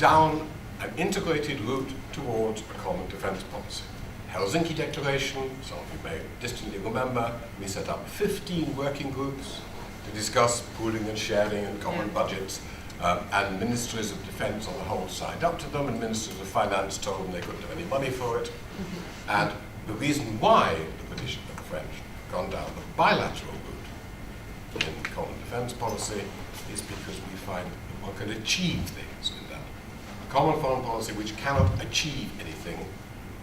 down an integrated route towards a common defence policy. Helsinki Declaration, some of you may distantly remember, we set up 15 working groups to discuss pooling and sharing and common budgets, and ministries of defence on the whole signed up to them, and ministers of finance told them they couldn't have any money for it. And the reason why the British and the French have gone down the bilateral route in common defence policy is because we find that one can achieve things in that. A common foreign policy which cannot achieve anything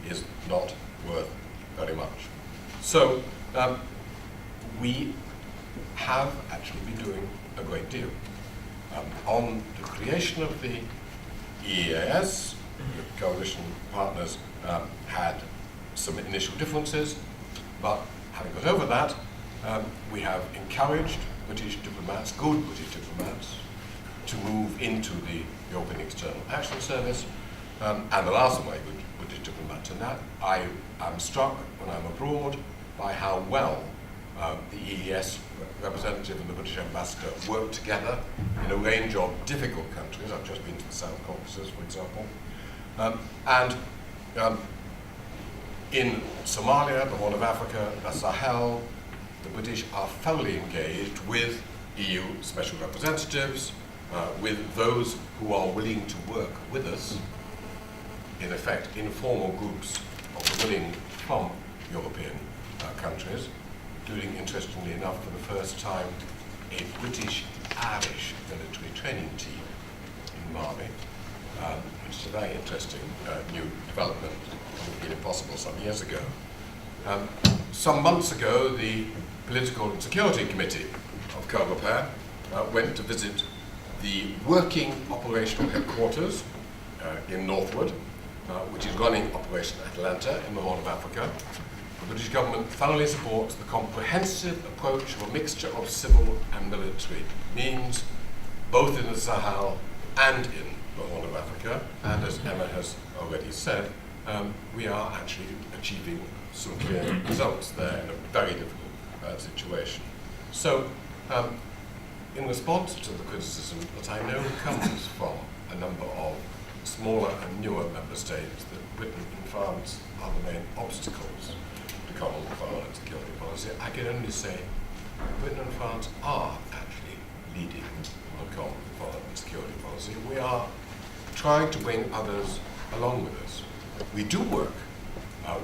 is not worth very much. So we have actually been doing a great deal. On the creation of the EEAS, the coalition partners had some initial differences, but having got over that, we have encouraged British diplomats, good British diplomats, to move into the European External Action Service, and there are some very good British diplomats in that. I am struck when I'm abroad by how well the EES representative and the British ambassador work together in a range of difficult countries. I've just been to the South Caucasus, for example. In Somalia, the Horn of Africa, the Sahel, the British are thoroughly engaged with EU special representatives, with those who are willing to work with us, in effect, informal groups of the willing from European countries, including, interestingly enough, for the first time, a British-Irish military training team in Mali, which is a very interesting new development that would have been impossible some years ago. Some months ago, the Political and Security Committee of COREPER went to visit the working operational headquarters in Northwood, which is running Operation Atalanta in the Horn of Africa. The British government thoroughly supports the comprehensive approach of a mixture of civil and military means, both in the Sahel and in the Horn of Africa. And as Emma has already said, we are actually achieving some clear results there in a very difficult situation. So, in response to the criticism that I know comes from a number of smaller and newer member states that Britain and France are the main obstacles to common foreign and security policy, I can only say Britain and France are actually leading on common foreign and security policy. We are trying to bring others along with us. We do work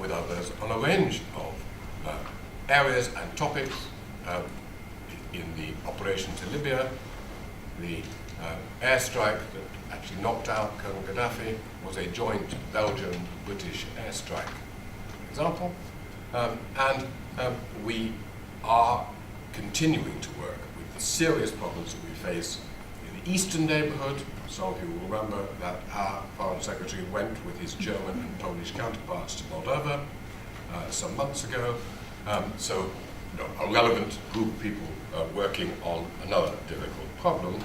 with others on a range of areas and topics. In the operations in Libya, the airstrike that actually knocked out Colonel Gaddafi was a joint Belgian-British airstrike, for example. And we are continuing to work with the serious problems that we face in the eastern neighbourhood. Some of you will remember that our Foreign Secretary went with his German and Polish counterparts to Moldova some months ago. So, a relevant group of people working on another difficult problem.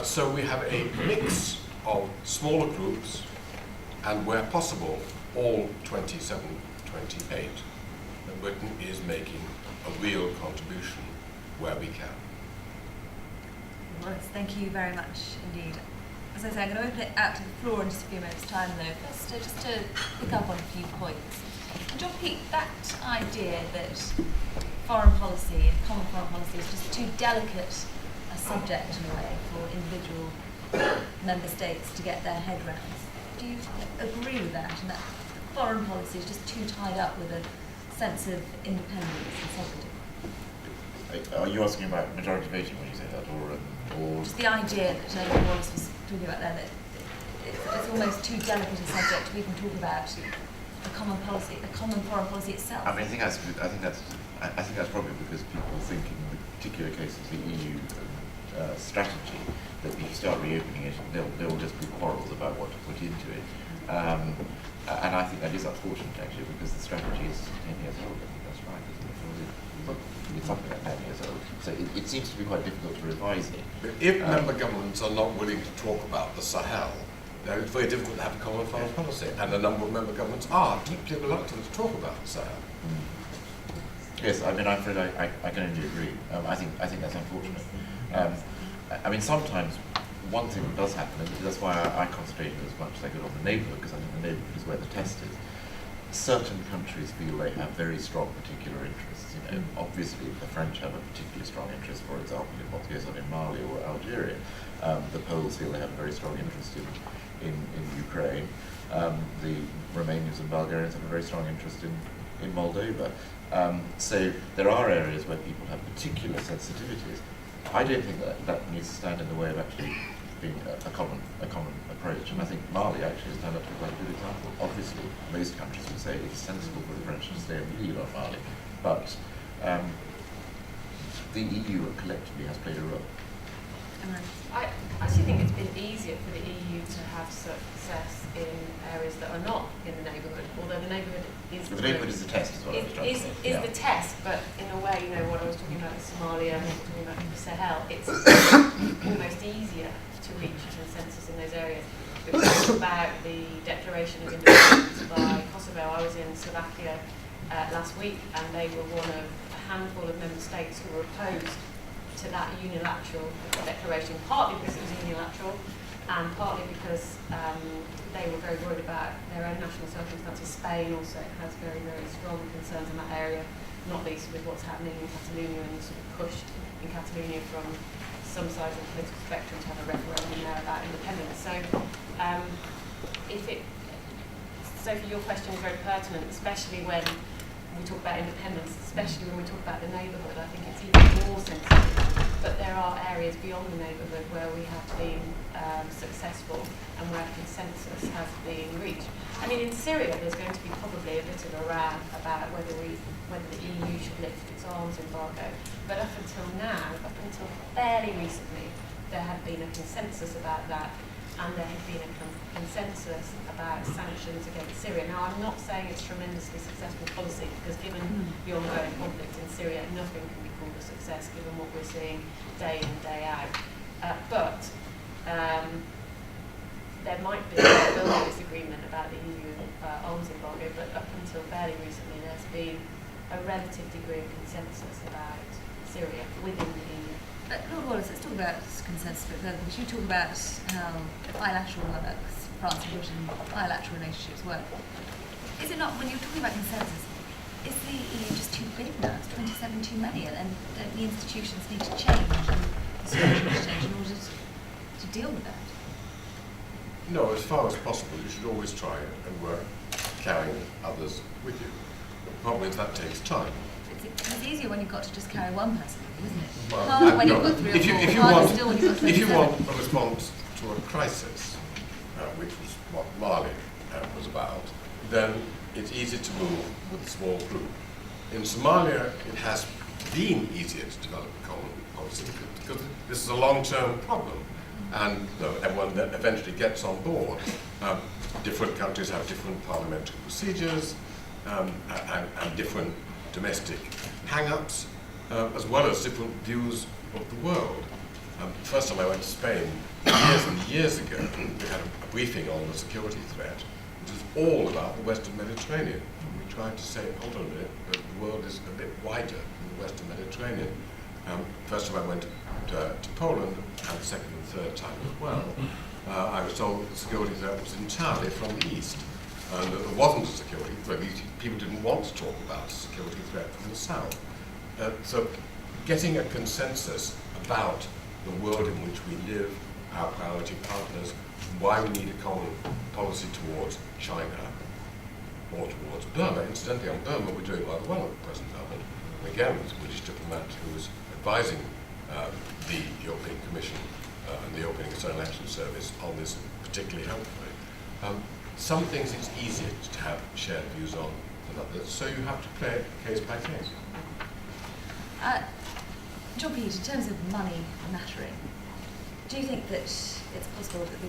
So we have a mix of smaller groups, and where possible, all 27, 28. And Britain is making a real contribution where we can. Wallace, thank you very much indeed. As I say, I'm going to open it out to the floor in just a few minutes' time, though. First, just to pick up on a few points. And John Peet, that idea that foreign policy and common foreign policy is just too delicate a subject in a way for individual member states to get their head round. Do you agree with that, and that foreign policy is just too tied up with a sense of independence and sovereignty? Are you asking about majority voting when you say that, or just the idea that Wallace was talking about there, that it's almost too delicate a subject to even talk about a common policy, a common foreign policy itself? I mean, I think that's probably because people think in the particular case of the EU strategy that if you start reopening it, there will just be quarrels about what to put into it. And I think that is unfortunate, actually, because the strategy is 10 years old. I think that's right, isn't it? It's something like 10 years old. So it seems to be quite difficult to revise it. But if member governments are not willing to talk about the Sahel, then it's very difficult to have a common foreign policy. And a number of member governments are deeply reluctant to talk about the Sahel. Yes, I mean, I'm afraid I can only agree. I think that's unfortunate. I mean, sometimes one thing that does happen, and that's why I concentrated as much as I could on the neighbourhood, because I think the neighbourhood is where the test is. Certain countries feel they have very strong particular interests. Obviously the French have a particularly strong interest, for example, in what goes on in Mali or Algeria. The Poles feel they have a very strong interest in Ukraine. The Romanians and Bulgarians have a very strong interest in Moldova. So there are areas where people have particular sensitivities. I don't think that needs to stand in the way of actually being a common approach, and I think Mali actually has turned out to be quite a good example. Obviously, most countries would say it's sensible for the French to stay and lead on Mali, but the EU collectively has played a role. I actually think it's been easier for the EU to have success in areas that are not in the neighbourhood, although the neighbourhood is the neighbourhood is the test, is what I was trying to say. Is the test, but in a way, what I was talking about with Somalia, and talking about Sahel, it's almost easier to reach a consensus in those areas. It was about the Declaration of Independence by Kosovo. I was in Slovakia last week, and they were one of a handful of member states who were opposed to that unilateral declaration, partly because it was unilateral, and partly because they were very worried about their own national circumstances. Spain also has very, very strong concerns in that area, not least with what's happening in Catalonia, and sort of pushed in Catalonia from some sides of the political spectrum to have a referendum there about independence. So, Sophie, your question is very pertinent, especially when we talk about independence, especially when we talk about the neighbourhood. I think it's even more sensitive. But there are areas beyond the neighbourhood where we have been successful and where consensus has been reached. I mean, in Syria, there's going to be probably a bit of a row about whether the EU should lift its arms embargo. But up until now, up until fairly recently, there had been a consensus about that, and there had been a consensus about sanctions against Syria. Now, I'm not saying it's tremendously successful policy, because given the ongoing conflict in Syria, nothing can be called a success given what we're seeing day in, day out. But there might be a disagreement about the EU arms embargo, but up until fairly recently, there's been a relative degree of consensus about Syria within the EU. But Lord Wallace, let's talk about consensus a bit further, because you talk about how bilateral works, France and Britain, bilateral relationships work. Is it not, when you're talking about consensus, is the EU just too big now? Is 27 too many? And don't the institutions need to change and the structure needs to change in order to deal with that? No, as far as possible, you should always try and work carrying others with you. The problem is that takes time. It's easier when you've got to just carry one person, isn't it? Well, Harder when no, you've got three or four. if you Harder want, still when you've got 37. if you want a response to a crisis, which was what Mali was about, then it's easy to move with a small group. In Somalia, it has been easier to develop a common policy because this is a long-term problem, and everyone that eventually gets on board. Different countries have different parliamentary procedures and different domestic hang-ups, as well as different views of the world. First time I went to Spain years and years ago, we had a briefing on the security threat, which was all about the Western Mediterranean. We tried to say, hold on a minute, the world is a bit wider than the Western Mediterranean. First time I went to Poland, and the second and third time as well, I was told that the security threat was entirely from the east, and that there wasn't a security threat. People didn't want to talk about a security threat from the south. So getting a consensus about the world in which we live, our priority partners, why we need a common policy towards China or towards Burma. Incidentally, on Burma, we're doing rather well at the present moment. And again, there's a British diplomat who was advising the European Commission and the European External Action Service on this particularly helpfully. Some things it's easier to have shared views on than others, so you have to play it case by case. John Peet, in terms of money mattering, do you think that it's possible that the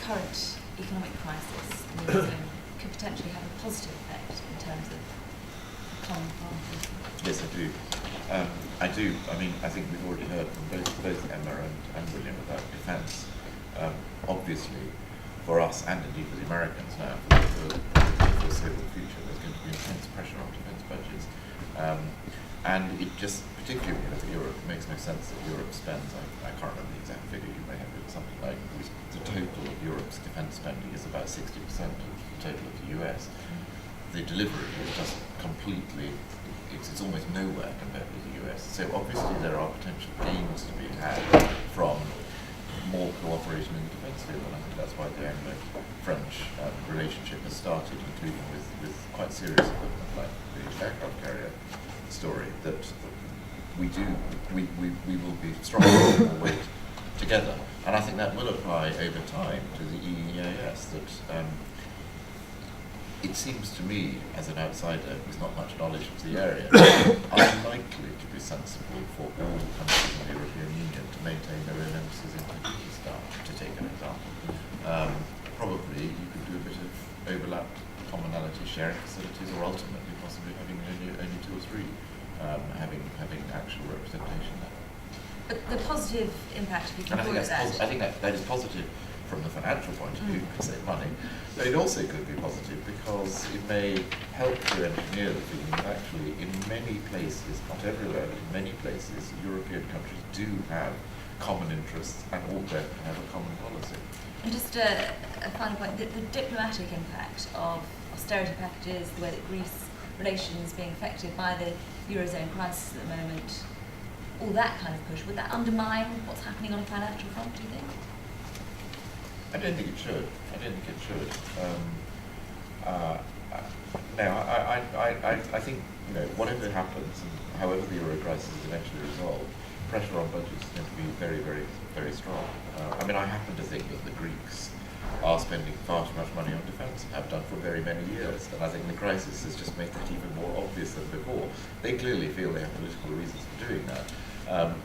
current economic crisis in the Eurozone could potentially have a positive effect in terms of common policy? Yes, I do. I do. I mean, I think we've already heard from both Emma and William about defence. Obviously, for us and indeed for the Americans now for the foreseeable future. There's going to be intense pressure on defence budgets. And it just, particularly when you look at Europe, it makes no sense that Europe spends, I can't remember the exact figure, you may have it, something like the total of Europe's defence spending is about 60% of the total of the US. The delivery is just completely, it's almost nowhere compared with the US. So obviously there are potential gains to be had from more cooperation in the defence field, and I think that's why the Anglo-French relationship has started, including with quite serious equipment like the aircraft carrier story, that we will be stronger and more weight together. And I think that will apply over time to the EEAS, that it seems to me, as an outsider with not much knowledge of the area, unlikely to be sensible for all countries in the European Union to maintain their own embassies in Pakistan, to take an example. Probably you could do a bit of overlap, commonality, sharing facilities, or ultimately possibly having only two or three having actual representation there. But the positive impact, if you can call it that. I think that is positive from the financial point of view, you could save money, but it also could be positive because it may help to engineer the feeling that actually in many places, not everywhere, but in many places, European countries do have common interests and ought to have a common policy. And just a final point, the diplomatic impact of austerity packages, the way that Greece relations being affected by the Eurozone crisis at the moment, all that kind of push, would that undermine what's happening on a financial front, do you think? I don't think it should. I think, whatever happens and however the euro crisis is eventually resolved, pressure on budgets is going to be very, very, very strong. I happen to think that the Greeks are spending far too much money on defence and have done for very many years, and I think the crisis has just made that even more obvious than before. They clearly feel they have political reasons for doing that,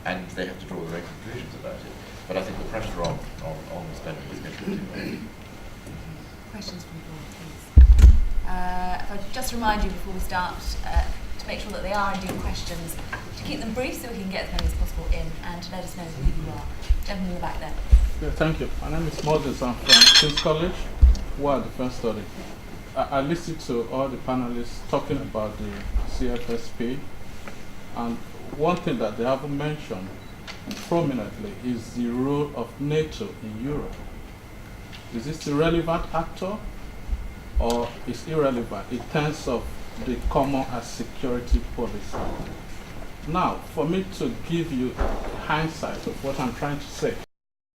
and they have to draw their own conclusions about it. But I think the pressure on the spending is going to continue. Questions from the board, please. If I just remind you before we start to make sure that they are indeed questions, to keep them brief so we can get as many as possible in, and to let us know who you are. Gentleman in the back there. Yeah, thank you. My name is Moses. I'm from King's College, where I defense study. I listened to all the panelists talking about the CFSP, and one thing that they haven't mentioned prominently is the role of NATO in Europe. Is this a relevant actor, or is irrelevant in terms of the common and security policy? Now, for me to give you hindsight of what I'm trying to say,